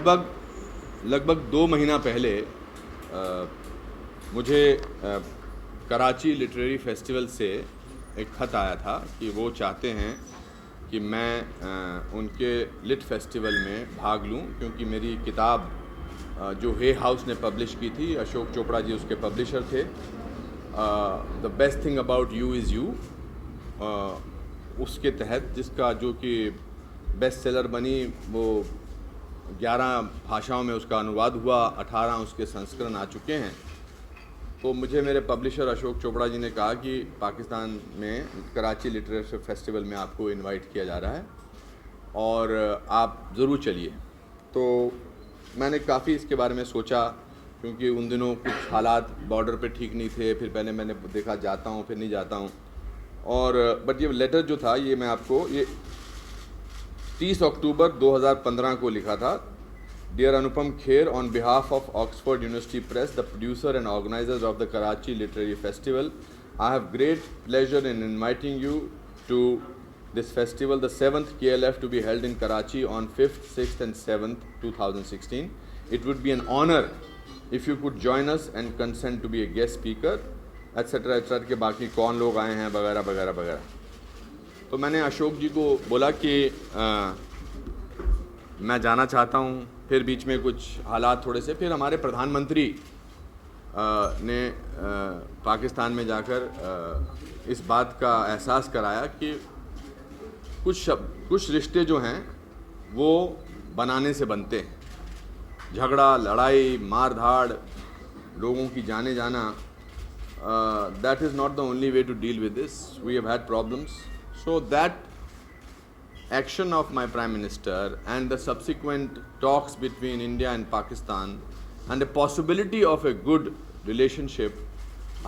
लगभग 2 महीना पहले मुझे कराची लिटरेरी फेस्टिवल से एक ख़त आया था कि वो चाहते हैं कि मैं उनके लिट फेस्टिवल में भाग लूं, क्योंकि मेरी किताब जो हे हाउस ने पब्लिश की थी, अशोक चोपड़ा जी उसके पब्लिशर थे, the best thing about you is you, उसके तहत, जिसका जो कि बेस्ट सेलर बनी, वो 11 भाषाओं में उसका अनुवाद हुआ, 18 उसके संस्करण आ चुके हैं। तो मुझे मेरे पब्लिशर अशोक चोपड़ा जी ने कहा कि पाकिस्तान में कराची लिटरेचर फेस्टिवल में आपको इनवाइट किया जा रहा है और आप ज़रूर चलिए। तो मैंने काफ़ी इसके बारे में सोचा, क्योंकि उन दिनों कुछ हालात बॉर्डर पे ठीक नहीं थे। फिर पहले मैंने देखा जाता हूँ फिर नहीं जाता हूँ, और बट ये लेटर जो था ये मैं आपको, ये 30 अक्टूबर 2015 को लिखा था। Dear Anupam Kher, on behalf of Oxford University Press, the producer and organizers of the Karachi Literary Festival, I have great pleasure in inviting you to this festival, the 7th KLF, to be held in Karachi on 5th, 6th and 7th, 2016. It would be an honor if you could join us and consent to be a guest speaker, etc. etc. के बाकी कौन लोग आए हैं वगैरह वगैरह वगैरह। तो मैंने अशोक जी को बोला कि मैं जाना चाहता हूँ। फिर बीच में कुछ हालात थोड़े से, फिर हमारे प्रधानमंत्री ने पाकिस्तान में जाकर इस बात का एहसास कराया कि कुछ रिश्ते जो हैं वो बनाने से बनते हैं। झगड़ा, लड़ाई, मार धाड़, लोगों की जाने जाना, that is not the only way to deal with this. We have had problems, so that action of my Prime Minister and the subsequent talks between India and Pakistan and the possibility of a good relationship,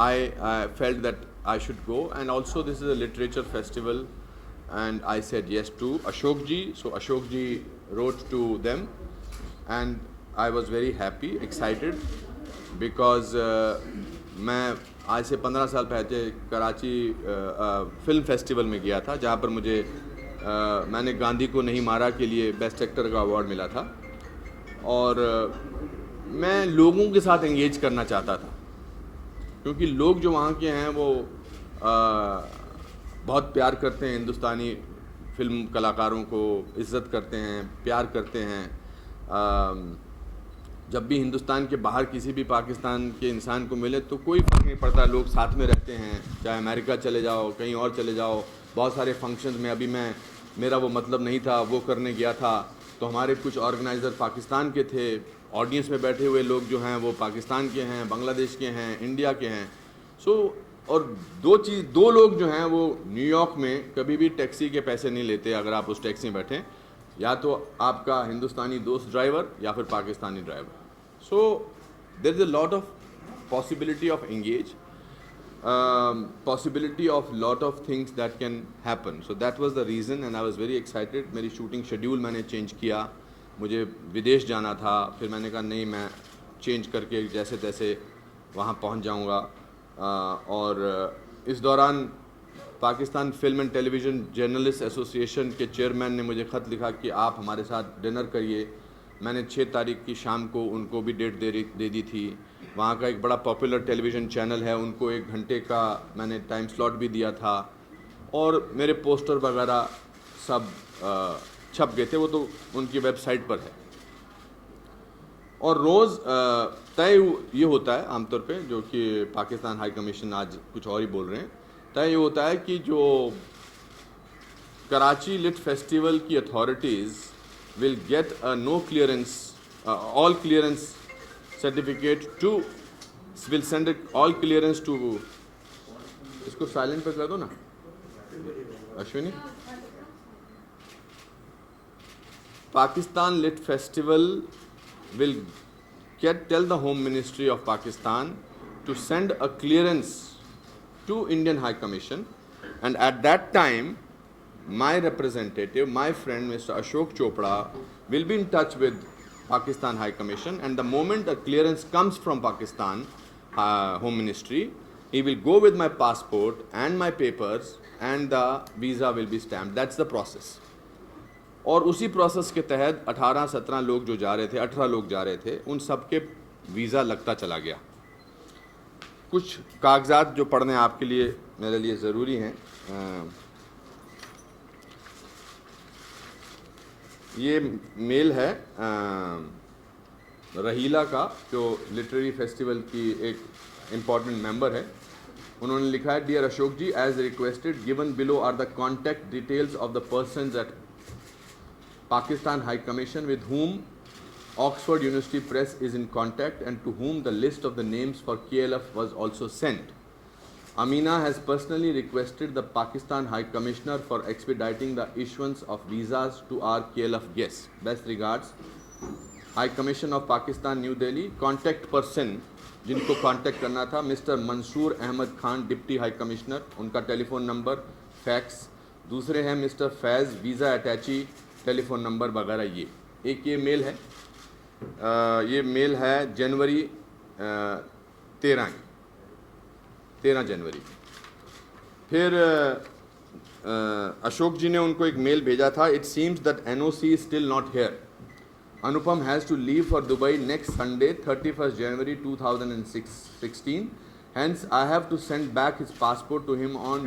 I felt that I should go. And also this is a literature festival, and I said yes to Ashok ji. So Ashok ji wrote to them and I was very happy, excited, because मैं आज से 15 साल पहले Karachi film festival में गया था, जहाँ पर मुझे मैंने गांधी को नहीं मारा के लिए बेस्ट एक्टर का अवार्ड मिला था। और मैं लोगों के साथ एंगेज करना चाहता था, क्योंकि लोग जो वहाँ के हैं वो बहुत प्यार करते हैं, हिंदुस्तानी फिल्म कलाकारों को इज़्ज़त करते हैं, प्यार करते हैं। जब भी हिंदुस्तान के बाहर किसी भी पाकिस्तान के इंसान को मिले तो कोई फ़र्क नहीं पड़ता, लोग साथ में रहते हैं, चाहे अमेरिका चले जाओ, कहीं और चले जाओ। बहुत सारे फंक्शंस में, अभी मेरा वो मतलब नहीं था, वो करने गया था, तो हमारे कुछ ऑर्गेनाइज़र पाकिस्तान के थे, ऑडियंस में बैठे हुए लोग जो हैं वो पाकिस्तान के हैं, बांग्लादेश के हैं, इंडिया के हैं। और दो लोग जो हैं वो न्यूयॉर्क में कभी भी टैक्सी के पैसे नहीं लेते। अगर आप उस टैक्सी में बैठें, या तो आपका हिंदुस्तानी दोस्त ड्राइवर या फिर Pakistani driver. So there is a lot of possibility of engage, possibility of lot of things that can happen. So that was the reason and I was very excited. मेरी शूटिंग शेड्यूल मैंने change किया, मुझे विदेश जाना था, फिर मैंने कहा नहीं, मैं चेंज करके जैसे तैसे वहाँ पहुँच जाऊँगा। और इस दौरान Pakistan film and television journalist association के चेयरमैन ने मुझे ख़त लिखा कि आप हमारे साथ डिनर करिए। मैंने 6 तारीख की शाम को उनको भी डेट दे दी थी। वहाँ का एक बड़ा पॉपुलर टेलीविज़न चैनल है, उनको 1 घंटे का मैंने टाइम स्लॉट भी दिया था, और मेरे पोस्टर वगैरह सब छप गए थे, वो तो उनकी वेबसाइट पर है। और रोज़ तय ये होता है आमतौर पे, जो कि पाकिस्तान हाई कमीशन आज कुछ और ही बोल रहे हैं, तय ये होता है कि जो कराची लिट फेस्टिवल की authorities will get a no clearance, all clearance certificate to, will send all clearance to, इसको साइलेंट पे कर दो ना Ashwini. Pakistan Lit Festival will tell the Home Ministry of Pakistan to send a clearance to Indian High Commission, and at that time my representative, my friend Mr. Ashok Chopra, will be in touch with Pakistan High Commission, and the moment a clearance comes from Pakistan Home Ministry, he will go with my passport and my papers and the visa will be stamped. That's the process. और उसी process के तहत 18-17 लोग जो जा रहे थे, 18 लोग जा रहे थे, उन सब के वीज़ा लगता चला गया। कुछ कागजात जो पढ़ने आपके लिए मेरे लिए ज़रूरी हैं। ये मेल है रहीला का, जो लिटरेरी फेस्टिवल की एक इम्पॉर्टेंट मेंबर है। उन्होंने लिखा है, dear Ashok ji, as requested given below are the contact details of the persons at Pakistan High Commission with whom Oxford University Press is in contact and to whom the list of the names for KLF was also sent. Amina has personally requested the Pakistan High Commissioner for expediting the issuance of visas to our KLF guests. Best regards, High Commission of Pakistan, New Delhi. Contact person जिनको contact करना था, mister Mansoor Ahmed Khan, deputy high commissioner, उनका telephone number, fax. दूसरे हैं mister Faiz, visa attache, telephone number वगैरह। ये mail है। ये मेल है जनवरी 13 जनवरी। फिर अशोक जी ने उनको एक मेल भेजा था, it seems that NOC is still not here. Anupam has to leave for Dubai next Sunday, 31st January 2016. Hence, I have to send back his passport to him on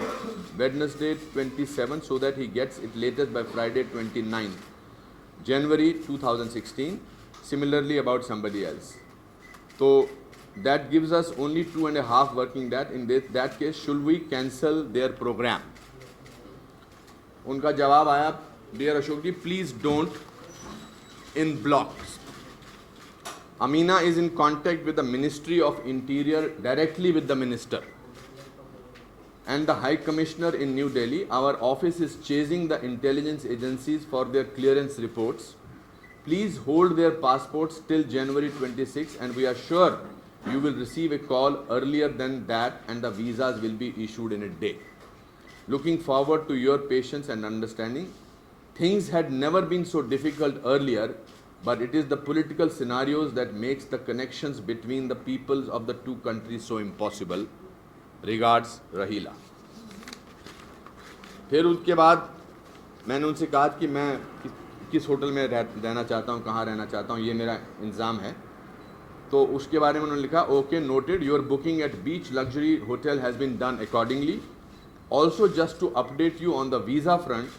Wednesday 27 so that he gets it latest by Friday 29th January 2016. Similarly about somebody else. So, that gives us only 2.5 working days. In that case, should we cancel their program? उनका जवाब आया, dear Ashok ji, please don't. In blocks. Amina is in contact with the Ministry of Interior directly with the Minister and the High Commissioner in New Delhi. Our office is chasing the intelligence agencies for their clearance reports. Please hold their passports till January 26 and we are sure you will receive a call earlier than that and the visas will be issued in a day. Looking forward to your patience and understanding. Things had never been so difficult earlier, but it is the political scenarios that makes the connections between the peoples of the two countries so impossible. Regards, Rahila. फिर उसके बाद मैंने उनसे कहा कि मैं किस hotel में रहना चाहता हूँ, कहाँ रहना चाहता हूँ, ये मेरा इंतज़ाम है। तो उसके बारे में उन्होंने लिखा, okay noted, your booking at beach luxury hotel has been done accordingly. Also just to update you on the visa front,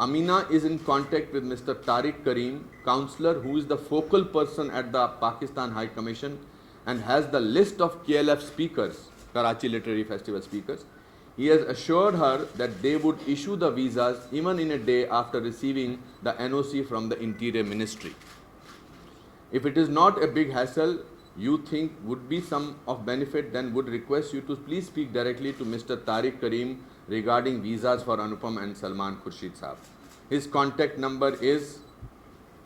Amina is in contact with Mr. Tariq Karim, councillor who is the focal person at the Pakistan High Commission and has the list of KLF speakers, Karachi Literary Festival speakers. He has assured her that they would issue the visas even in a day after receiving the NOC from the Interior Ministry. If it is not a big hassle you think would be some of benefit, then would request you to please speak directly to Mr. Tariq Karim regarding visas for Anupam and Salman Khurshid साहब. His contact number is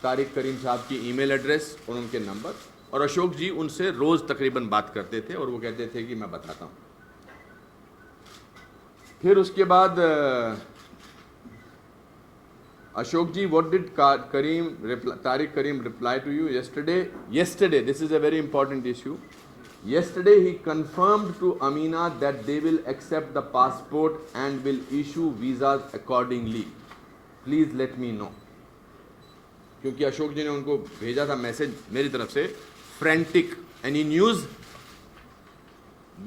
Tariq Karim sahab की email address और उनके number, और अशोक जी उनसे रोज़ तकरीबन बात करते थे और वो कहते थे कि मैं बताता हूँ. फिर उसके बाद Ashok ji, what did Tariq Karim reply to you yesterday? Yesterday, this is a very important issue. Yesterday he confirmed to Amina that they will accept the passport and will issue visas accordingly. Please let me know. क्योंकि अशोक जी ने उनको भेजा था message मेरी तरफ से, frantic any news.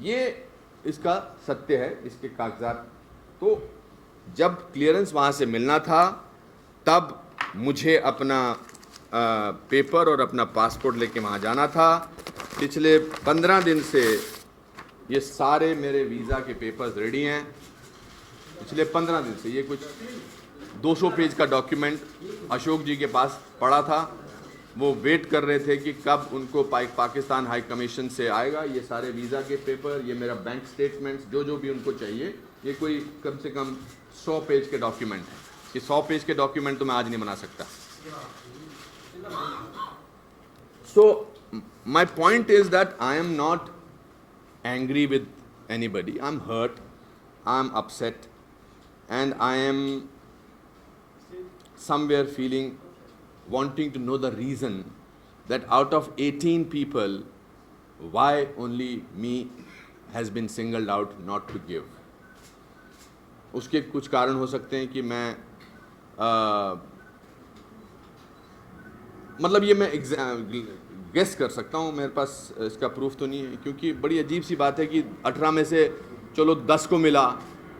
ये इसका सत्य है, इसके कागजात. तो जब क्लियरेंस वहाँ से मिलना था तब मुझे अपना पेपर और अपना पासपोर्ट लेके वहाँ जाना था. पिछले 15 दिन से ये सारे मेरे वीज़ा के पेपर्स रेडी हैं. पिछले 15 दिन से ये कुछ 200 पेज का डॉक्यूमेंट अशोक जी के पास पड़ा था. वो वेट कर रहे थे कि कब उनको पाकिस्तान हाई कमीशन से आएगा ये सारे वीज़ा के पेपर, ये मेरा बैंक स्टेटमेंट्स, जो भी उनको चाहिए. ये कोई कम से कम 100 पेज के डॉक्यूमेंट हैं. कि 100 पेज के डॉक्यूमेंट तो मैं आज नहीं बना सकता. So my point is that I am not angry with anybody. I am hurt, I am upset, and I am somewhere feeling, wanting to know the reason that out of 18 people, why only me has been singled out not to give. उसके कुछ कारण हो सकते हैं कि मैं मतलब ये मैं गेस कर सकता हूँ, मेरे पास इसका प्रूफ तो नहीं है, क्योंकि बड़ी अजीब सी बात है कि 18 में से चलो 10 को मिला।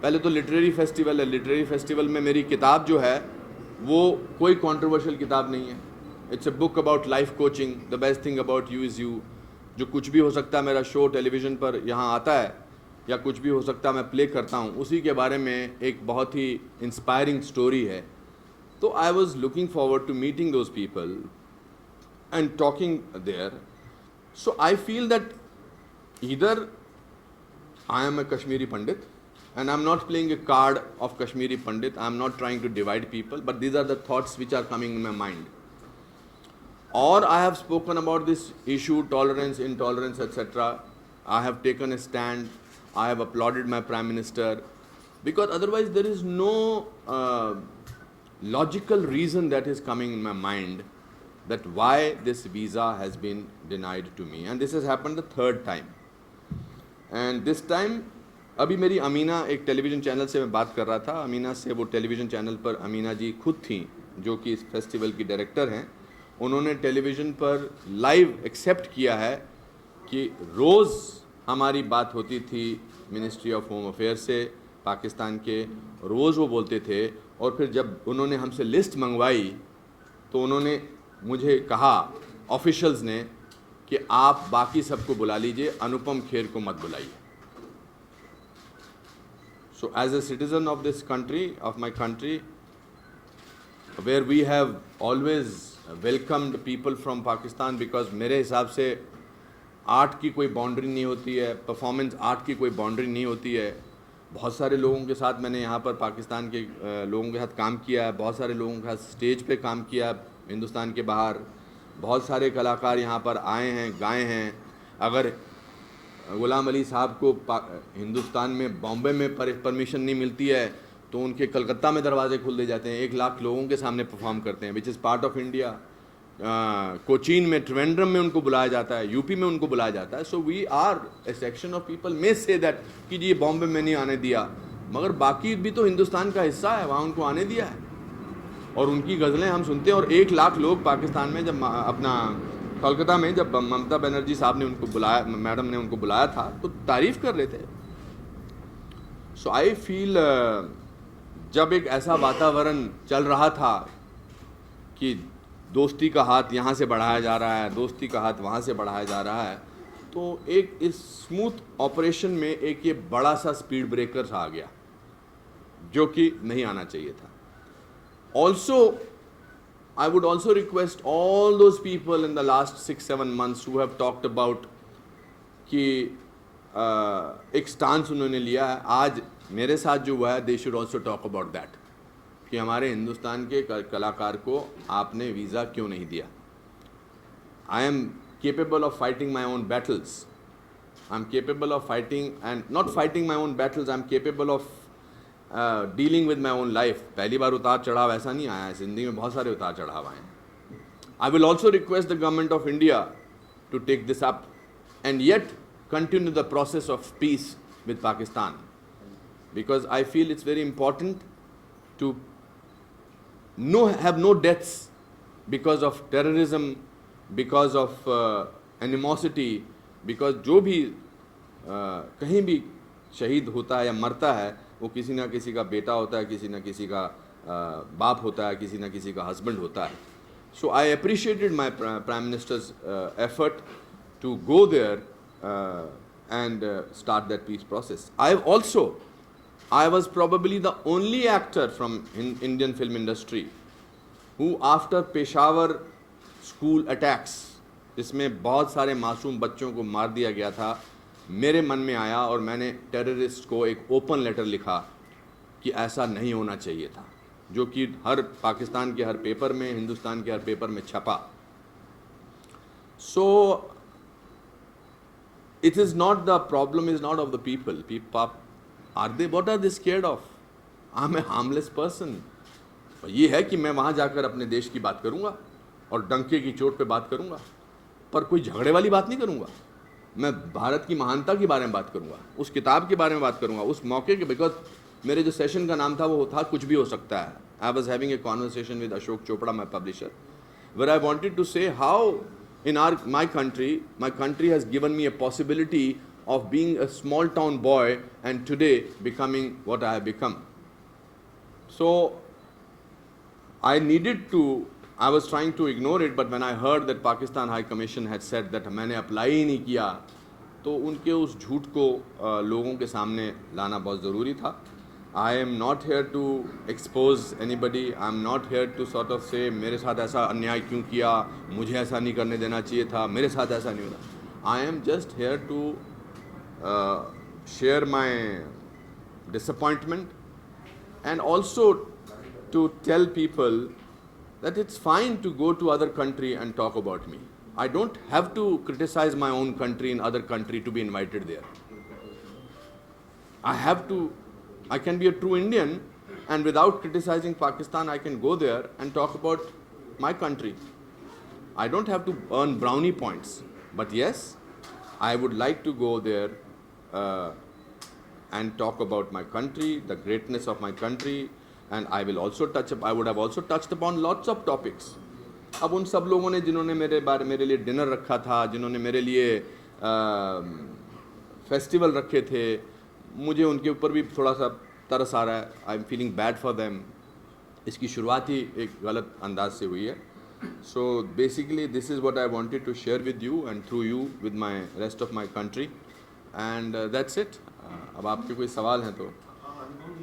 पहले तो लिटरेरी फेस्टिवल है, लिटरेरी फेस्टिवल में मेरी किताब जो है वो कोई कंट्रोवर्शियल किताब नहीं है। It's a book about life coaching, the best thing about you is you. जो कुछ भी हो सकता है, मेरा शो टेलीविज़न पर यहाँ आता है या कुछ भी हो सकता है मैं प्ले करता हूँ, उसी के बारे में एक बहुत ही इंस्पायरिंग स्टोरी है। तो I was looking forward to meeting those people and talking there. So I feel that either I am a Kashmiri Pandit and I'm not playing a card of Kashmiri Pandit, I'm not trying to divide people, but these are the thoughts which are coming in my mind. Or I have spoken about this issue, tolerance, intolerance, etc. I have taken a stand, I have applauded my Prime Minister, because otherwise there is no logical reason that is coming in my mind that why this visa has been denied to me, and this has happened the third time. And this time अभी मेरी अमीना एक television channel से मैं बात कर रहा था, अमीना से, वो टेलीविज़न चैनल पर अमीना जी खुद थी जो कि इस फेस्टिवल की डायरेक्टर हैं। उन्होंने टेलीविज़न पर लाइव एक्सेप्ट किया है कि रोज़ हमारी बात होती थी मिनिस्ट्री ऑफ होम अफेयर से पाकिस्तान के, रोज़ वो बोलते थे। और फिर जब उन्होंने हमसे लिस्ट मंगवाई तो उन्होंने मुझे कहा ऑफिशियल्स ने कि आप बाकी सबको बुला लीजिए, अनुपम खेर को मत बुलाइए। So as a citizen of this country, of my country, where we have always welcomed people from Pakistan, because मेरे हिसाब से आर्ट की कोई बाउंड्री नहीं होती है, परफॉर्मेंस आर्ट की कोई बाउंड्री नहीं होती है। बहुत सारे लोगों के साथ मैंने यहाँ पर पाकिस्तान के लोगों के साथ काम किया है, बहुत सारे लोगों के साथ स्टेज पे काम किया है हिंदुस्तान के बाहर। बहुत सारे कलाकार यहाँ पर आए हैं, गाए हैं। अगर गुलाम अली साहब को हिंदुस्तान में बॉम्बे में परमिशन नहीं मिलती है तो उनके कलकत्ता में दरवाजे खोल दिए जाते हैं, 1 लाख लोगों के सामने परफॉर्म करते हैं, which is part of India. Cochin में, त्रिवेंद्रम में उनको बुलाया जाता है, यूपी में उनको बुलाया जाता है। So we are a section of people may say that कि जी ये बॉम्बे में नहीं आने दिया, मगर बाकी भी तो हिंदुस्तान का हिस्सा है, वहाँ उनको आने दिया है और उनकी गज़लें हम सुनते हैं। और 1 लाख लोग पाकिस्तान में जब अपना कोलकाता में जब ममता बनर्जी साहब ने उनको बुलाया, मैडम ने उनको बुलाया था, तो तारीफ़ कर रहे थे। सो आई फील जब एक ऐसा वातावरण चल रहा था कि दोस्ती का हाथ यहाँ से बढ़ाया जा रहा है, दोस्ती का हाथ वहाँ से बढ़ाया जा रहा है, तो एक इस स्मूथ ऑपरेशन में एक ये बड़ा सा स्पीड ब्रेकर आ गया जो कि नहीं आना चाहिए था। Also, I would also request all those people in the last 6-7 months who have talked about कि एक स्टांस उन्होंने लिया है, आज मेरे साथ जो हुआ है, they should also talk about that कि हमारे हिंदुस्तान के कलाकार को आपने वीज़ा क्यों नहीं दिया। I am capable of fighting my own battles. I am capable of fighting and not fighting my own battles. I am capable of dealing with my own life. पहली बार उतार चढ़ाव ऐसा नहीं आया है, ज़िंदगी में बहुत सारे उतार चढ़ाव आए हैं। I will also request the government of India to take this up and yet continue the process of peace with Pakistan, because I feel it's very important to have no deaths because of terrorism, because of animosity, because जो भी कहीं भी शहीद होता है या मरता है वो किसी ना किसी का बेटा होता है, किसी ना किसी का बाप होता है, किसी ना किसी का हस्बैंड होता है। So I appreciated my prime minister's effort to go there and start that peace process. I was probably the only actor from Indian film industry who after Peshawar school attacks, जिसमें बहुत सारे मासूम बच्चों को मार दिया गया था, मेरे मन में आया और मैंने टेररिस्ट को एक ओपन लेटर लिखा कि ऐसा नहीं होना चाहिए था, जो कि हर पाकिस्तान के हर पेपर में, हिंदुस्तान के हर पेपर में छपा। So it is not the problem is not of the people. what are they scared of? I'm a harmless person. ये है कि मैं वहाँ जाकर अपने देश की बात करूँगा और डंके की चोट पे बात करूँगा, पर कोई झगड़े वाली बात नहीं करूँगा। मैं भारत की महानता के बारे में बात करूँगा, उस किताब के बारे में बात करूँगा, उस मौके के, बिकॉज मेरे जो सेशन का नाम था वो था कुछ भी हो सकता है। I was having a conversation with Ashok Chopra, my publisher, where I wanted to say how in my country has given me a possibility of being a small town boy and today becoming what I have become. So I was trying to ignore it, but when I heard that Pakistan High Commission had said that मैंने apply ही नहीं किया, तो उनके उस झूठ को लोगों के सामने लाना बहुत ज़रूरी था. I am not here to expose anybody. I am not here to sort of say मेरे साथ ऐसा अन्याय क्यों किया, मुझे ऐसा नहीं करने देना चाहिए था, मेरे साथ ऐसा नहीं होता. I am just here to share my disappointment and also to tell people that it's fine to go to other country and talk about me. I don't have to criticize my own country in other country to be invited there. I can be a true Indian and without criticizing Pakistan, I can go there and talk about my country. I don't have to earn brownie points. But yes, I would like to go there and talk about my country, the greatness of my country, and I would have also touched upon lots of topics. अब उन सब लोगों ने जिन्होंने मेरे लिए dinner रखा था, जिन्होंने मेरे लिए फेस्टिवल रखे थे, मुझे उनके ऊपर भी थोड़ा सा तरस आ रहा है. I am feeling bad for them. इसकी शुरुआत ही एक गलत अंदाज से हुई है. So basically this is what I wanted to share with you and through you with my rest of my country and that's it. अब आपके कोई सवाल हैं तो.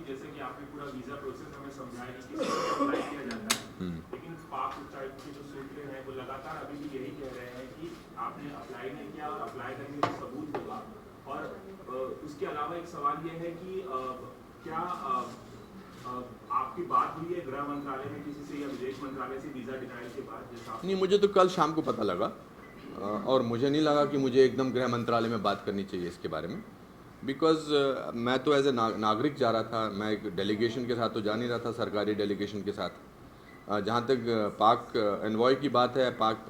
जैसे कि आपने पूरा वीज़ा प्रोसेस हमें समझाया कि किसी को अप्लाई किया जाता है, लेकिन पाक उच्चायुक्त के जो सूत्र हैं वो लगातार अभी भी यही कह रहे हैं कि आपने अप्लाई नहीं किया और अप्लाई करने का सबूत होगा. और उसके अलावा एक सवाल ये है कि क्या आपकी बात हुई है गृह मंत्रालय में किसी से या विदेश मंत्रालय से वीज़ा डिनाइल के बाद? जैसा नहीं, मुझे तो कल शाम को पता लगा और मुझे नहीं लगा कि मुझे एकदम गृह मंत्रालय में बात करनी चाहिए इसके बारे में. बिकॉज मैं तो एज ए नागरिक जा रहा था, मैं एक डेलीगेशन के साथ तो जा नहीं रहा था, सरकारी डेलीगेशन के साथ. जहाँ तक पाक एनवॉय की बात है, पाक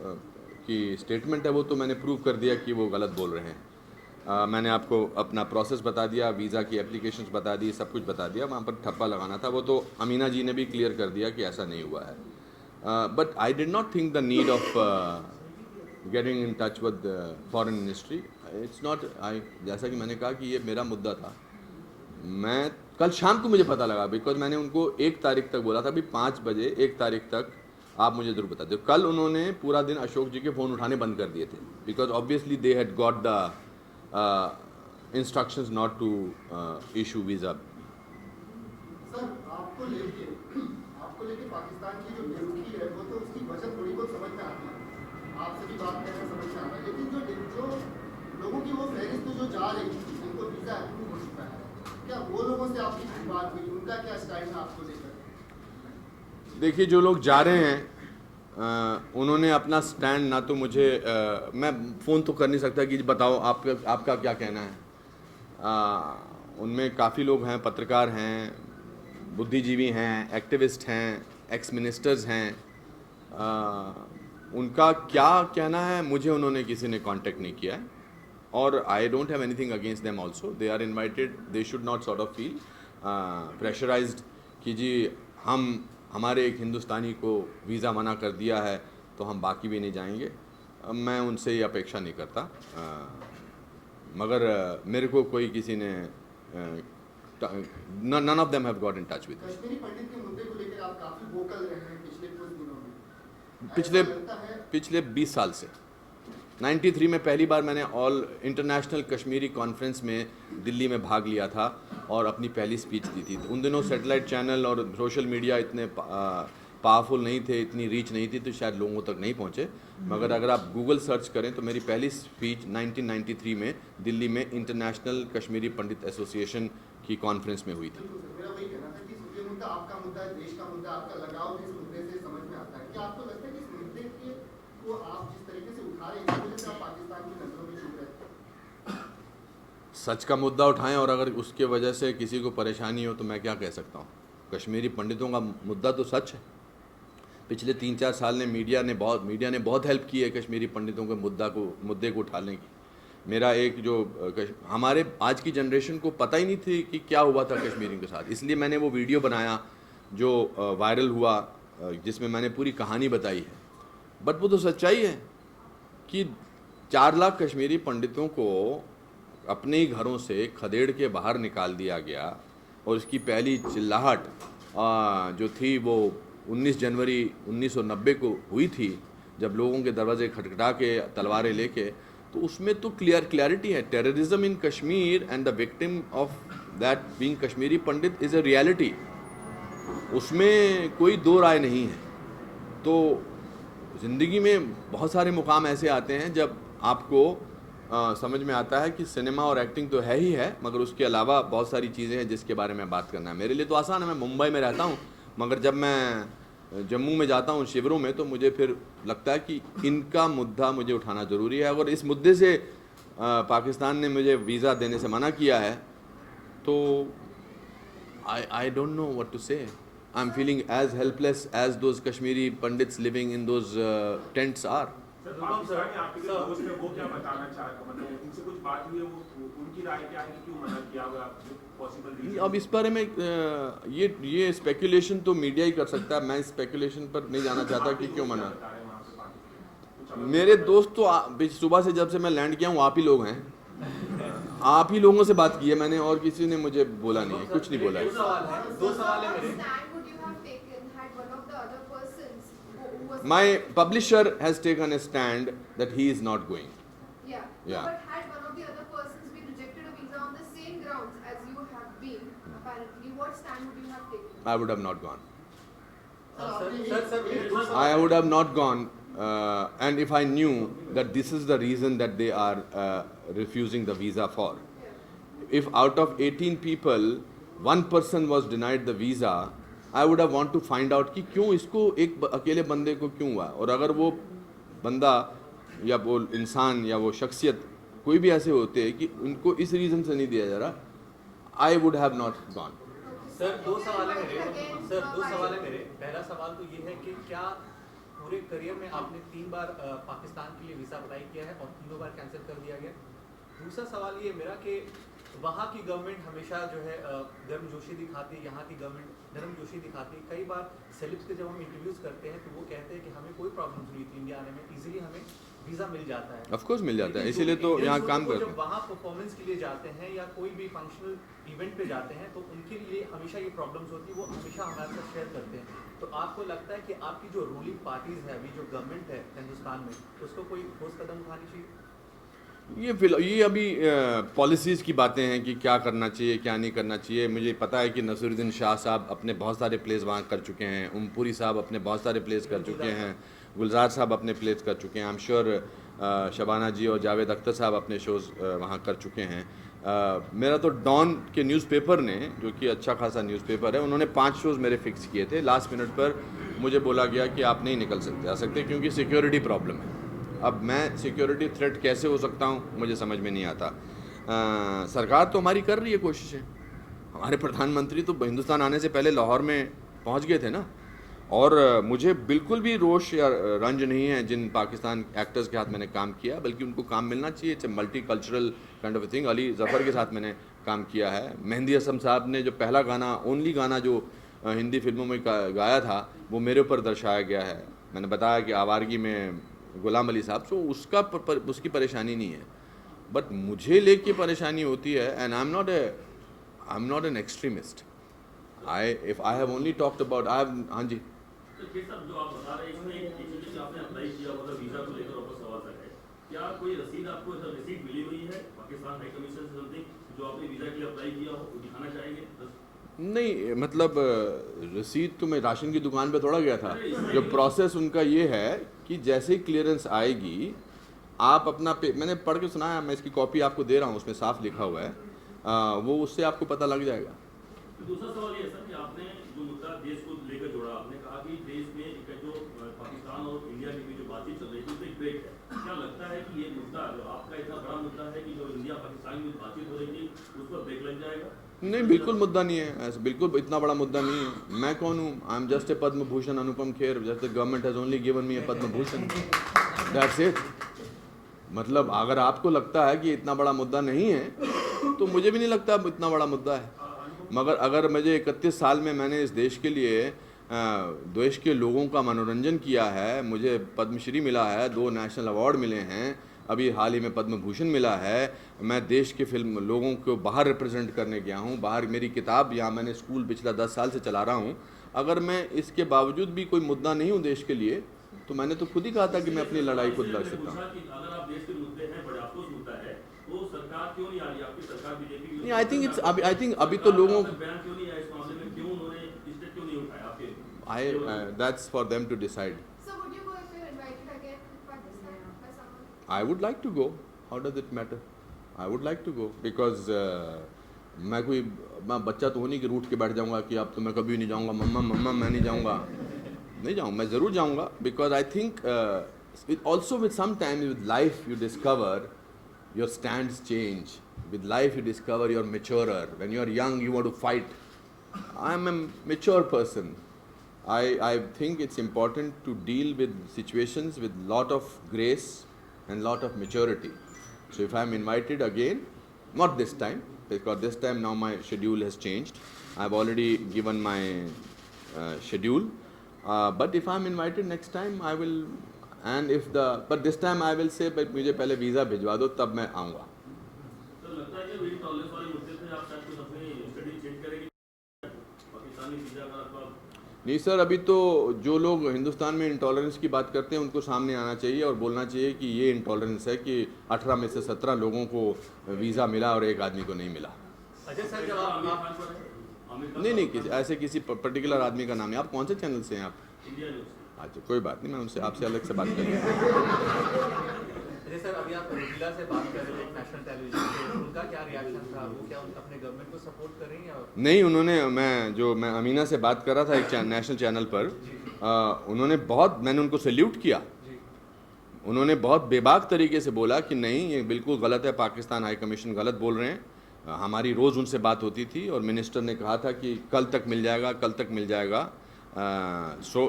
की स्टेटमेंट है, वो तो मैंने प्रूव कर दिया कि वो गलत बोल रहे हैं. मैंने आपको अपना प्रोसेस बता दिया, वीज़ा की एप्लीकेशंस बता दी, सब कुछ बता दिया. वहाँ पर ठप्पा लगाना था वो तो अमीना जी ने भी क्लियर कर दिया कि ऐसा नहीं हुआ है. But I did not think the need of getting in touch with foreign ministry. It's not जैसा कि मैंने कहा कि ये मेरा मुद्दा था. मैं कल शाम को मुझे पता लगा बिकॉज मैंने उनको 1 तारीख तक बोला था, अभी 5 बजे 1 तारीख तक आप मुझे ज़रूर बता दो. कल उन्होंने पूरा दिन अशोक जी के फ़ोन उठाने बंद कर दिए थे because obviously they had got the instructions not to issue visa. Sir आपको लेके पाकिस्तान की जो बेरुखी है वो तो उसकी वजह थोड़ी बहुत समझ में आती है, आपसे भी बात करना समझ में आता है, लेकिन जो लोगों की वो फहरिस्त जो जा रही थी जिनको वीज़ा अप्रूव हो चुका है, क्या वो लोगों से आपकी बात हुई, उनका क्या स्टाइल है आपको लेकर? देखिए, जो लोग जा रहे हैं उन्होंने अपना स्टैंड ना तो मुझे मैं फ़ोन तो कर नहीं सकता कि बताओ आपका क्या कहना है. उनमें काफ़ी लोग हैं, पत्रकार हैं, बुद्धिजीवी हैं, एक्टिविस्ट हैं, एक्स मिनिस्टर्स हैं. उनका क्या कहना है मुझे उन्होंने किसी ने कांटेक्ट नहीं किया है. और I don't have anything against them also. They are invited. They should not sort of feel pressurised कि जी हमारे एक हिंदुस्तानी को वीज़ा मना कर दिया है तो हम बाकी भी नहीं जाएंगे. मैं उनसे ये अपेक्षा नहीं करता. मगर मेरे को कोई किसी ने none of them have got in touch with me. Kashmiri पंडित के मुद्दे को लेकर आप काफी वोकल रहे हैं पिछले कुछ दिनों में. पिछले 20 साल से 93 में पहली बार मैंने ऑल इंटरनेशनल कश्मीरी कॉन्फ्रेंस में दिल्ली में भाग लिया था और अपनी पहली स्पीच दी थी. उन दिनों सैटेलाइट चैनल और सोशल मीडिया इतने पावरफुल नहीं थे, इतनी रीच नहीं थी, तो शायद लोगों तक नहीं पहुँचे. मगर अगर आप गूगल सर्च करें तो मेरी पहली स्पीच 1993 में दिल्ली में इंटरनेशनल कश्मीरी पंडित एसोसिएशन की कॉन्फ्रेंस में हुई थी. मेरा वही कहना था कि ये मुद्दा आपका मुद्दा है, देश का मुद्दा, आपका लगाव इस मुद्दे से समझ में आता है. क्या आपको लगता है कि इस मुद्दे को आप जिस तरीके से उठा रहे हैं इस वजह से आप पाकिस्तान की नजरों में छुप रहे हैं? सच का मुद्दा उठाएं और अगर उसके वजह से किसी को परेशानी हो तो मैं क्या कह सकता हूँ. कश्मीरी पंडितों का मुद्दा तो सच है. पिछले 3-4 साल में मीडिया ने बहुत हेल्प की है कश्मीरी पंडितों के मुद्दे को उठाने की. मेरा एक जो हमारे आज की जनरेशन को पता ही नहीं थी कि क्या हुआ था कश्मीरियों के साथ, इसलिए मैंने वो वीडियो बनाया जो वायरल हुआ जिसमें मैंने पूरी कहानी बताई है. बट वो तो सच्चाई है कि 4 लाख कश्मीरी पंडितों को अपने ही घरों से खदेड़ के बाहर निकाल दिया गया और इसकी पहली चिल्लाहट जो थी वो 19 जनवरी 1990 को हुई थी, जब लोगों के दरवाजे खटखटा के तलवारें लेके, तो उसमें तो क्लैरिटी है। Terrorism in Kashmir and the victim of that being Kashmiri Pandit is a reality, उसमें कोई दो राय नहीं है। तो ज़िंदगी में बहुत सारे मुकाम ऐसे आते हैं जब आपको समझ में आता है कि सिनेमा और एक्टिंग तो है ही है, मगर उसके अलावा बहुत सारी चीज़ें हैं जिसके बारे में बात करना है। मेरे लिए तो आसान है, मैं मुंबई में रहता हूँ, मगर जब मैं जम्मू में जाता हूँ शिविरों में, तो मुझे फिर लगता है कि इनका मुद्दा मुझे उठाना ज़रूरी है। अगर इस मुद्दे से पाकिस्तान ने मुझे वीज़ा देने से मना किया है तो I don't know what to say. I am feeling as helpless as those Kashmiri Pandits living in those tents are. Sir, Pakistan में आपके जो दोस्त हैं वो क्या बताना चाहते, मतलब उनसे कुछ बात हुई है, वो उनकी राय क्या है कि क्यों मना किया हुआ, पॉसिबल रीजन? अब इस बारे में ये स्पेकुलेशन तो मीडिया ही कर सकता है, मैं स्पेकुलेशन पर नहीं जाना चाहता कि क्यों मना। मेरे दोस्त तो सुबह से जब से मैं लैंड किया हूँ आप ही लोग हैं, आप ही लोगों से बात की है मैंने, और किसी ने मुझे बोला नहीं है, कुछ नहीं बोला है। दो सवाल है मेरे। My publisher has taken a stand that he is not going. Yeah. Yeah. But had one of the other persons been rejected a visa on the same grounds as you have been, apparently, what stand would you have taken? I would have not gone. Sir I would have not gone, and if I knew that this is the reason that they are refusing the visa for. If out of 18 people, one person was denied the visa, I would have want to find out कि क्यों इसको एक अकेले बंदे को क्यों हुआ, और अगर वो बंदा या वो इंसान या वो शख्सियत कोई भी ऐसे होते हैं कि उनको इस रीज़न से नहीं दिया जा रहा, I would have not gone. Sir दो सवाल है मेरे। पहला सवाल तो ये है कि क्या पूरे करियर में आपने 3 बार पाकिस्तान के लिए वीज़ा अप्लाई किया है और तीनों बार कैंसिल कर दिया गया? दूसरा सवाल ये मेरा कि वहाँ की गवर्नमेंट हमेशा जो है गर्मजोशी दिखाती है, यहाँ की गवर्नमेंट नरमजोशी दिखाती है। कई बार सेलिब्स के जब हम इंटरव्यूज़ करते हैं तो वो कहते हैं कि हमें कोई प्रॉब्लम नहीं थी इंडिया आने में, इजीली हमें वीज़ा मिल जाता है। ऑफ कोर्स मिल जाता है, इसीलिए तो यहाँ काम करते हैं। जब वहाँ परफॉर्मेंस के लिए जाते हैं या कोई भी फंक्शनल इवेंट पे जाते हैं तो उनके लिए हमेशा ये प्रॉब्लम्स होती है, वो हमेशा हमारे साथ शेयर करते हैं। तो आपको लगता है कि आपकी जो रूलिंग पार्टीज़ है, अभी जो गवर्नमेंट है हिंदुस्तान में, उसको कोई ठोस कदम उठानी चाहिए? ये अभी पॉलिसीज़ की बातें हैं कि क्या करना चाहिए क्या नहीं करना चाहिए। मुझे पता है कि नसीरुद्दीन शाह साहब अपने बहुत सारे प्लेस वहाँ कर चुके हैं, उमपुरी साहब अपने बहुत सारे प्लेस कर चुके हैं, गुलजार साहब अपने प्लेस कर चुके हैं, आई एम श्योर शबाना जी और जावेद अख्तर साहब अपने शोज़ वहाँ कर चुके हैं। मेरा तो डॉन के न्यूज़पेपर ने, जो कि अच्छा खासा न्यूज़पेपर है, उन्होंने 5 शोज़ मेरे फिक्स किए थे। लास्ट मिनट पर मुझे बोला गया कि आप नहीं निकल आ सकते क्योंकि सिक्योरिटी प्रॉब्लम है। अब मैं सिक्योरिटी थ्रेट कैसे हो सकता हूँ मुझे समझ में नहीं आता। सरकार तो हमारी कर रही है कोशिशें, हमारे प्रधानमंत्री तो हिंदुस्तान आने से पहले लाहौर में पहुँच गए थे ना, और मुझे बिल्कुल भी रोष या रंज नहीं है जिन पाकिस्तान एक्टर्स के हाथ मैंने काम किया, बल्कि उनको काम मिलना चाहिए। It's a multi cultural kind of thing. Ali Zafar के साथ मैंने काम किया है, मेहंदी हसन साहब ने जो पहला गाना, ओनली गाना जो हिंदी फिल्मों में गाया था, वो मेरे ऊपर दर्शाया गया है। मैंने बताया कि आवारगी में गुलाम अली साहब, तो उसकी परेशानी नहीं है, बट मुझे लेके परेशानी होती है। And I am not an extremist. If I have only talked about हाँ जी, जो आप बता रहे हैं इसमें एक चीज आपने अप्लाई किया होगा वीजा को लेकर वापस सवाल तक है, क्या कोई रसीद आपको ऐसा रिसीट मिली हुई है पाकिस्तान हाई कमीशन से समथिंग जो आपने वीजा के लिए अप्लाई किया हो, वो दिखाना चाहेंगे? नहीं, मतलब रसीद तो मैं राशन की दुकान पे थोड़ा गया था। जो प्रोसेस उनका ये है कि जैसे ही क्लियरेंस आएगी आप अपना मैंने पढ़ के सुनाया, मैं इसकी कॉपी आपको दे रहा हूँ, उसमें साफ लिखा हुआ है, वो उससे आपको पता लग जाएगा। दूसरा सवाल ये है सर कि आपने जो मुद्दा देश को लेकर जोड़ा, आपने कहा कि देश में एक जो पाकिस्तान और इंडिया के बीच जो बातचीत चल रही थी उसमें ब्रेक है। क्या लगता है कि ये मुद्दा जो आपका इतना बड़ा मुद्दा है कि जो इंडिया पाकिस्तान की बातचीत हो रही थी उस पर ब्रेक लग जाएगा? नहीं, बिल्कुल मुद्दा नहीं है, ऐसा बिल्कुल इतना बड़ा मुद्दा नहीं है। मैं कौन हूँ? I am just a Padma Bhushan Anupam Kher, just the government has only given me A Padma Bhushan, that's it. मतलब अगर आपको लगता है कि इतना बड़ा मुद्दा नहीं है तो मुझे भी नहीं लगता इतना बड़ा मुद्दा है। मगर अगर मुझे 31 साल में मैंने इस देश के लिए देश के लोगों का मनोरंजन किया है, मुझे पद्मश्री मिला है, 2 नेशनल अवार्ड मिले हैं, अभी हाल ही में पद्म भूषण मिला है, मैं देश के फिल्म लोगों को बाहर रिप्रेजेंट करने गया हूँ, बाहर मेरी किताब यहाँ मैंने स्कूल पिछला 10 साल से चला रहा हूँ। अगर मैं इसके बावजूद भी कोई मुद्दा नहीं हूँ देश के लिए, तो मैंने तो खुद ही कहा था कि मैं अपनी लड़ाई खुद लड़ सकता हूँ। अगर आप देश के मुद्दे हैं, बड़े अफसोस मुद्दा है, तो सरकार क्यों नहीं आ रही? आपकी सरकार बीजेपी नहीं, आई थिंक अभी तो लोगों बयान क्यों नहीं आया इस मामले में? क्यों उन्होंने स्टेप क्यों नहीं उठाया आपके? that's for them to decide. So would you go if you're invited again to Pakistan by someone? I would like to go. How does it matter? I would like to go because मैं बच्चा तो होने की root के बैठ जाऊंगा कि अब तो मैं कभी नहीं जाऊंगा, मम्मा मैं नहीं जाऊंगा, नहीं जाऊंगा, मैं ज़रूर जाऊंगा because I think also with sometimes with life you discover your stands change. With life you discover you're maturer. When you're young you want to fight. I'm a mature person. I think it's important to deal with situations with lot of grace and lot of maturity. So if I'm invited again, not this time, because this time now my schedule has changed. I've already given my schedule. But if I'm invited next time, I will. And if but this time I will say, but मुझे पहले visa भिजवा दो तब मैं आऊँगा. तो लगता है कि वीडियो टॉलरेंस वाले मुद्दे पे आप शायद कुछ अपनी स्टडी चेंज करेंगे, पाकिस्तानी वीज़ा का आपका? नहीं सर, अभी तो जो लोग हिंदुस्तान में इंटॉलरेंस की बात करते हैं उनको सामने आना चाहिए और बोलना चाहिए कि ये इंटॉलरेंस है कि 18 में से 17 लोगों को वीज़ा मिला और एक आदमी को नहीं मिला. अजय सर, जब आप नहीं ऐसे किसी पर्टिकुलर आदमी का नाम है. आप कौन से चैनल से हैं आप? India news. अच्छा, कोई बात नहीं, मैं उनसे आपसे अलग से बात करूँगा. अजय सर, अभी आप रोहिला से बात कर रहे थे नेशनल टेलीविजन पे, उनका क्या रिएक्शन था? वो क्या अपने गवर्नमेंट को सपोर्ट कर रही हैं? नहीं, उन्होंने मैं अमीना से बात कर रहा था एक नेशनल चैनल पर, उन्होंने मैंने उनको सैल्यूट किया. उन्होंने बहुत बेबाक तरीके से बोला कि नहीं, ये बिल्कुल गलत है, पाकिस्तान हाई कमीशन गलत बोल रहे हैं. हमारी रोज़ उनसे बात होती थी और मिनिस्टर ने कहा था कि कल तक मिल जाएगा. So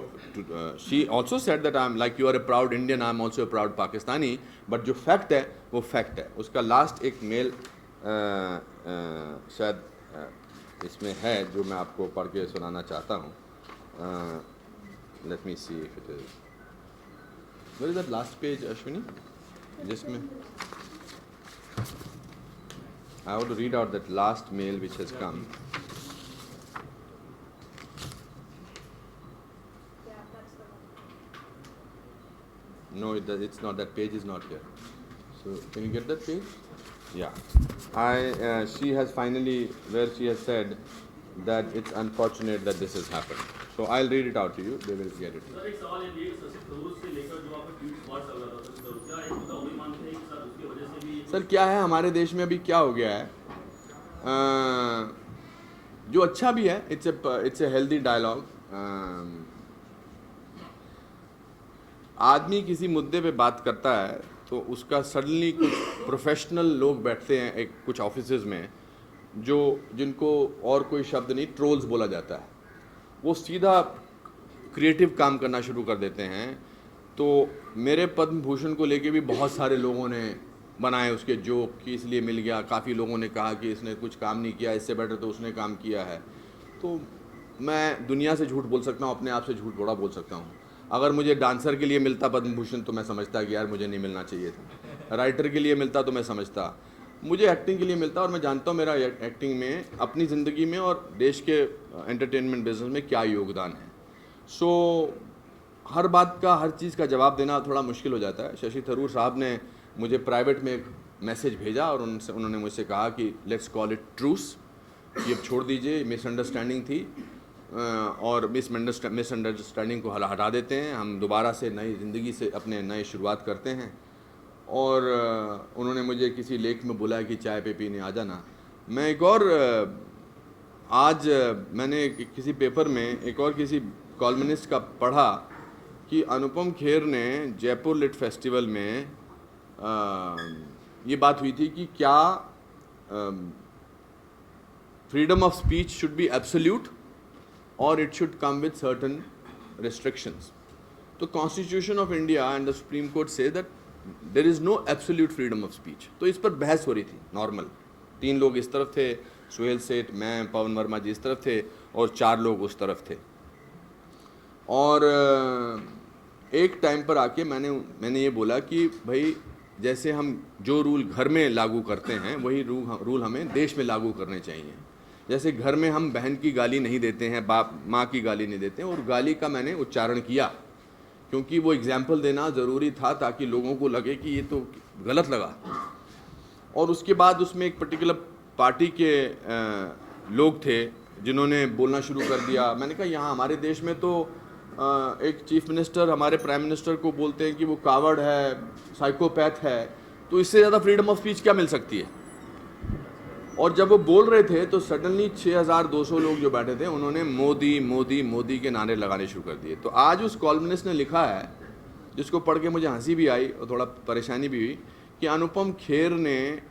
she also said that I'm like you are a proud Indian, I'm also a proud Pakistani, but जो फैक्ट है वो फैक्ट है. उसका लास्ट एक मेल शायद इसमें है जो मैं आपको पढ़ के सुनाना चाहता हूँ. Let me see if it is. Where is that last page, Ashwini? जिसमें I want to read out that last mail which has come. Yeah, that's the one. No, it's not. That page is not here. So, can you get that page? Yeah. She has finally, where she has said that it's unfortunate that this has happened. So, I'll read it out to you. They will get it. Sir, एक सवाल ये है, शशि थरूर से लेकर जो आपका tweet spot चल रहा था, शशि थरूर क्या एक मुद्दा वही मानते हैं कि सर उसकी वजह से भी? सर, क्या है हमारे देश में अभी क्या हो गया है, जो अच्छा भी है, इट्स ए हेल्दी डायलॉग. आदमी किसी मुद्दे पे बात करता है तो उसका सडनली कुछ प्रोफेशनल लोग बैठते हैं एक कुछ ऑफिसेज में, जिनको और कोई शब्द नहीं, ट्रोल्स बोला जाता है. वो सीधा क्रिएटिव काम करना शुरू कर देते हैं. तो मेरे पद्म भूषण को लेके भी बहुत सारे लोगों ने बनाए उसके जोक कि इसलिए मिल गया. काफ़ी लोगों ने कहा कि इसने कुछ काम नहीं किया, इससे बेटर तो उसने काम किया है. तो मैं दुनिया से झूठ बोल सकता हूँ, अपने आप से झूठ थोड़ा बोल सकता हूँ. अगर मुझे डांसर के लिए मिलता पद्म भूषण तो मैं समझता कि यार मुझे नहीं मिलना चाहिए था. राइटर के लिए मिलता तो मैं समझता. मुझे एक्टिंग के लिए मिलता और मैं जानता हूँ मेरा एक्टिंग में, अपनी ज़िंदगी में और देश के एंटरटेनमेंट बिजनेस में क्या योगदान है. सो हर बात का, हर चीज़ का जवाब देना थोड़ा मुश्किल हो जाता है. शशि थरूर साहब ने मुझे प्राइवेट में एक मैसेज भेजा और उन्होंने मुझसे कहा कि लेट्स कॉल इट ट्रूस, ये छोड़ दीजिए, मिसअंडरस्टैंडिंग थी और मिसअंडरस्टैंडिंग को हटा देते हैं, हम दोबारा से नई ज़िंदगी से अपने नए शुरुआत करते हैं. और उन्होंने मुझे किसी लेख में बुलाया कि चाय पे पीने आ जाना. मैं एक और आज मैंने किसी पेपर में एक और किसी कॉलमनिस्ट का पढ़ा कि अनुपम खेर ने जयपुर लिट फेस्टिवल में ये बात हुई थी कि क्या freedom of speech should be absolute और it should come with certain restrictions. तो constitution of India and the supreme court say that there is no absolute freedom of speech. तो इस पर बहस हो रही थी नॉर्मल. 3 लोग इस तरफ थे, सुहेल सेठ, मैं, पवन वर्मा जी इस तरफ थे और 4 लोग उस तरफ थे. और एक टाइम पर आके मैंने ये बोला कि भाई जैसे हम जो रूल घर में लागू करते हैं वही रूल हमें देश में लागू करने चाहिए। जैसे घर में हम बहन की गाली नहीं देते हैं, बाप माँ की गाली नहीं देते हैं, और गाली का मैंने उच्चारण किया क्योंकि वो एग्जाम्पल देना ज़रूरी था ताकि लोगों को लगे कि ये तो गलत लगा। और उसके बाद उसमें एक पर्टिकुलर पार्टी के लोग थे जिन्होंने बोलना शुरू कर दिया। मैंने कहा यहाँ हमारे देश में तो एक चीफ मिनिस्टर हमारे प्राइम मिनिस्टर को बोलते हैं कि वो कावर्ड है, साइकोपैथ है, तो इससे ज़्यादा फ्रीडम ऑफ स्पीच क्या मिल सकती है। और जब वो बोल रहे थे तो सडनली 6200 लोग जो बैठे थे उन्होंने मोदी मोदी मोदी के नारे लगाने शुरू कर दिए। तो आज उस कॉलमनिस्ट ने लिखा है, जिसको पढ़ के मुझे हंसी भी आई और थोड़ा परेशानी भी हुई, कि अनुपम खेर ने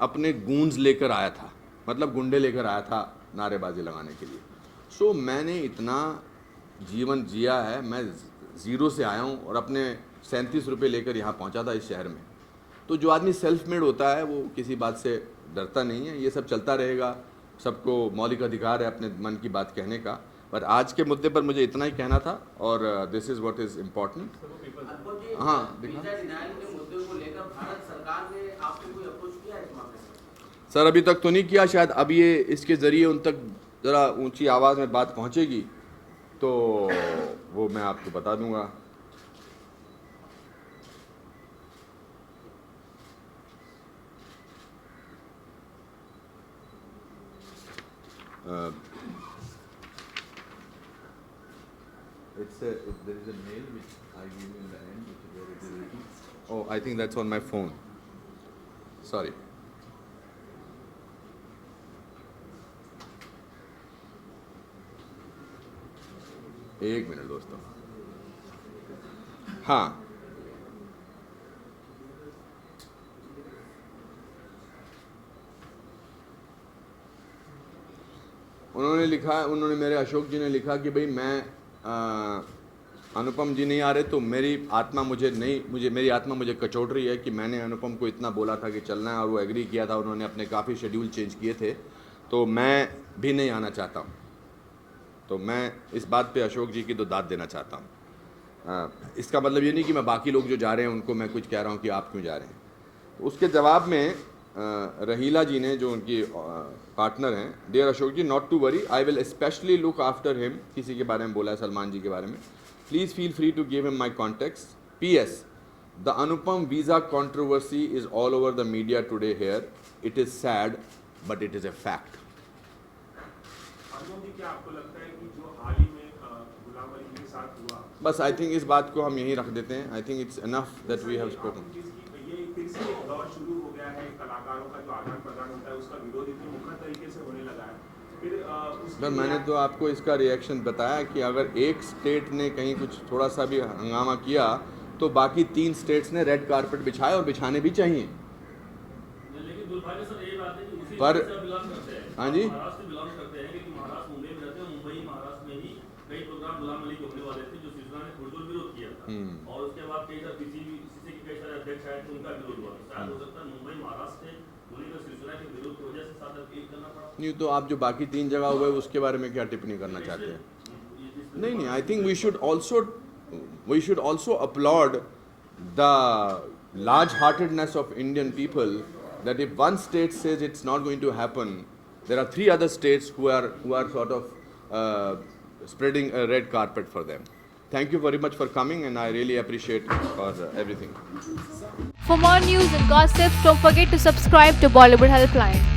अपने गूंज लेकर आया था, मतलब गुंडे लेकर आया था नारेबाजी लगाने के लिए। सो मैंने इतना जीवन जिया है, मैं ज़ीरो से आया हूँ और अपने 37 रुपये लेकर यहाँ पहुँचा था इस शहर में। तो जो आदमी सेल्फ मेड होता है वो किसी बात से डरता नहीं है। ये सब चलता रहेगा, सबको मौलिक अधिकार है अपने मन की बात कहने का। पर आज के मुद्दे पर मुझे इतना ही कहना था और this is what is important. हाँ, सर अभी तक तो नहीं किया, शायद अब ये इसके ज़रिए उन तक ज़रा ऊंची आवाज़ में बात पहुंचेगी तो वो मैं आपको बता दूंगा। There is a mail which I give you in the end, which is where it is written. Oh, I think that's on my phone. Sorry. एक मिनट दोस्तों। हाँ, उन्होंने लिखा, उन्होंने मेरे अशोक जी ने लिखा कि भाई मैं अनुपम जी नहीं आ रहे तो मेरी आत्मा मेरी आत्मा मुझे कचोट रही है कि मैंने अनुपम को इतना बोला था कि चलना है और वो एग्री किया था। उन्होंने अपने काफ़ी शेड्यूल चेंज किए थे, तो मैं भी नहीं आना चाहता हूँ। तो मैं इस बात पे अशोक जी की तो दाद देना चाहता हूँ। इसका मतलब ये नहीं कि मैं बाकी लोग जो जा रहे हैं उनको मैं कुछ कह रहा हूँ कि आप क्यों जा रहे हैं। तो उसके जवाब में रहीला जी ने, जो उनकी पार्टनर हैं, dear Ashok ji, not to worry, I will specially look after him. किसी के बारे में बोला है, सलमान जी के बारे में। Please feel free to give him my contacts. PS, the Anupam visa controversy is all over the media today here. It is sad but it is a fact. क्या आपको लगता है कि जो हाल ही में गुलाम अली के साथ हुआ, बस आई थिंक इस बात को हम यहीं रख देते हैं। I think it's enough that we have spoken. ये फिर से एक दौर शुरू हो गया है, कलाकारों का जो आदान प्रदान होता है उसका विरोध इतने मुखर तरीके से होने लगा है। फिर सर मैंने तो आपको इसका रिएक्शन बताया कि अगर एक स्टेट ने कहीं कुछ थोड़ा सा भी हंगामा किया तो बाकी 3 स्टेट्स ने रेड कारपेट बिछाए और बिछाने भी चाहिए। लेकिन दुर्भाग्य सर ये बात है कि उसी पर से बिलोंग करते हैं। हाँ जी, महाराष्ट्र बिलोंग करते हैं क्योंकि महाराष्ट्र मुंबई में रहते हैं। मुंबई महाराष्ट्र में ही कई प्रोग्राम गुलाम अली के होने वाले थे जो शिवसेना ने पुरजोर विरोध किया था, और उसके बाद कई सारे पीसीसी के कई सारे अध्यक्ष आए थे, उनका विरोध हुआ। शायद हो सकता है मुंबई महाराष्ट्र से होने का शिवसेना के विरोध की वजह से साथ अपील करना पड़ा। नहीं तो आप जो बाकी 3 जगह हुए उसके बारे में क्या टिप्पणी करना चाहते हैं? नहीं, I think we should also upload the large heartedness of Indian people, that if one state says it's not going to happen, there are 3 other states who are sort of spreading a red carpet for them. Thank you very much for coming, and I really appreciate for everything. For more news and gossips, don't forget to subscribe to Bollywood Helpline.